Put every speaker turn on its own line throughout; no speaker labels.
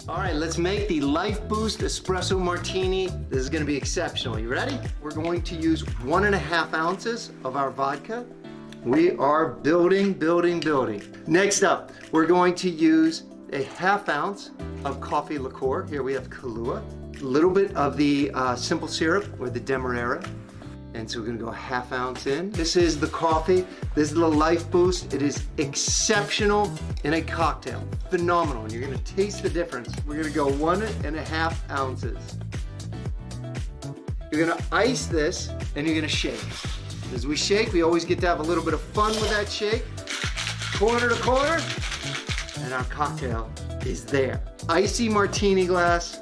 All right, let's make the Lifeboost Espresso Martini. This is gonna be exceptional. You ready? We're going to use 1.5 ounces of our vodka. We are building. Next up, we're going to use a 1/2 ounce of coffee liqueur. Here we have Kahlúa. A little bit of the simple syrup or the Demerera. And so we're gonna go 1/2 ounce in. This is the coffee. This is the Lifeboost. It is exceptional in a cocktail. Phenomenal, and you're gonna taste the difference. We're gonna go 1.5 ounces. You're gonna ice this, and you're gonna shake. As we shake, we always get to have a little bit of fun with that shake. Corner to corner, and our cocktail is there. Icy martini glass.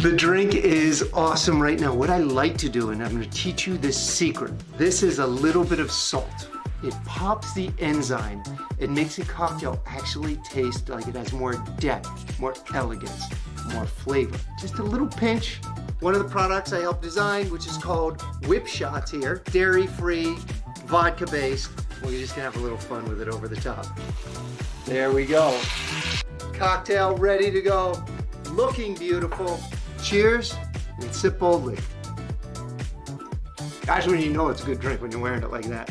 The drink is awesome right now. What I like to do, and I'm gonna teach you this secret. This is a little bit of salt. It pops the enzyme. It makes a cocktail actually taste like it has more depth, more elegance, more flavor. Just a little pinch. One of the products I helped design, which is called Whip Shots here, dairy-free, vodka-based. We're just gonna have a little fun with it over the top. There we go. Cocktail ready to go. Looking beautiful. Cheers and sip boldly. That's when you know it's a good drink, when you're wearing it like that.